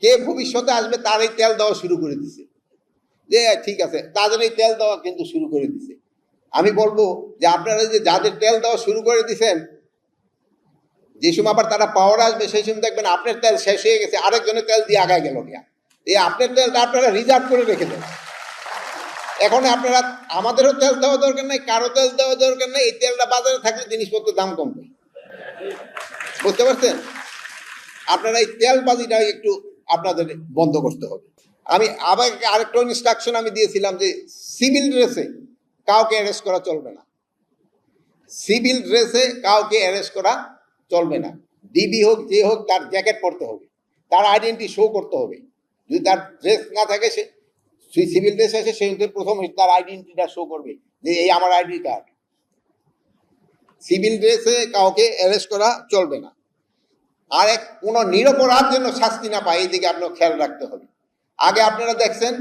কে ভবিষ্যতে আসবে তার এই তেল দেওয়া শুরু করে দিছে, যে ঠিক আছে তাদের এই তেল দেওয়া কিন্তু শুরু করে দিছে। আমি বলবো যে আপনারা যে যাদের তেল দেওয়া শুরু করে দিচ্ছেন, যে সময় আবার তারা পাওয়ার আসবে সেই সময় দেখবেন আপনার তেল শেষ হয়ে গেছে, আরেকজনের তেল দিয়ে আগায় গেল না। এই আপনার তেলটা আপনারা রিজার্ভ করে রেখে দেন। এখন আপনারা আমাদেরও তেল দেওয়া দরকার নাই, কারো তেল দেওয়া দরকার নেই। এই তেলটা বাজারে থাকলে জিনিসপত্রের দাম কমবে, বুঝতে পারছেন? আপনারা এই তেলবাজিটা একটু আপনাদের বন্ধ করতে হবে। আমি আবার আরেকটা ইনস্ট্রাকশন আমি দিয়েছিলাম যে সিভিল ড্রেসে কাউকে অ্যারেস্ট করা চলবে না। সিভিল ড্রেসে কাউকে অ্যারেস্ট করা চলবে না। ডিবি হোক যে হোক, তার জ্যাকেট পরতে হবে, তার আইডেন্টি শো করতে হবে। যদি তার ড্রেস না থাকে, সে সিভিল ড্রেস আছে, সেই প্রথম তার আইডেন্টিটা শো করবে যে এই আমার আইডি কার্ড। সিভিল ড্রেসে কাউকে অ্যারেস্ট করা চলবে না। আর কোনো নিরপরাধ যেন শাস্তি না পায়, এই দিকে আপনার খেয়াল রাখতে হবে। আগে আপনারা দেখছেন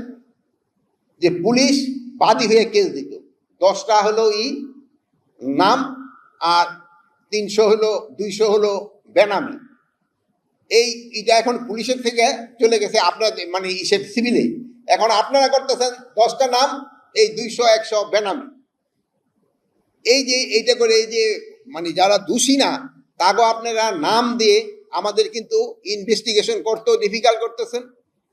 যে পুলিশ বাদী হয়ে কেস দিত, 10টা হলো নাম আর 300 হলো 200 হলো বেনামি। এইটা এখন পুলিশের থেকে চলে গেছে আপনার মানে সিভিলে। এখন আপনারা করতেছেন 10টা নাম, এই 200-100 বেনামি। এই যে এইটা করে এই যে মানে যারা দোষী না তাগো আপনারা নাম দিয়ে আমাদের কিন্তু ইনভেস্টিগেশন করতেও ডিফিকাল্ট করতেছেন,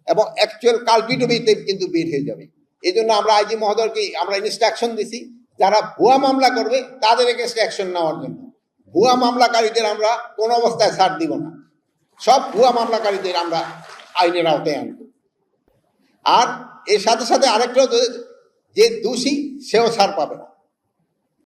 এবং অ্যাকচুয়াল কালপিটও কিন্তু বের হয়ে যাবে। এই জন্য আমরা আইজি মহোদয়কে আমরা ইনস্ট্রাকশন দিছি, যারা ভুয়া মামলা করবে তাদের এগেইনস্ট অ্যাকশন নেওয়ার জন্য। ভুয়া মামলাকারীদের আমরা কোনো অবস্থায় ছাড় দিব না, সব ভুয়া মামলাকারীদের আমরা আইনের আওতায় আনব। আর এর সাথে সাথে আরেকটা, যে দোষী সেও ছাড় পাবে না।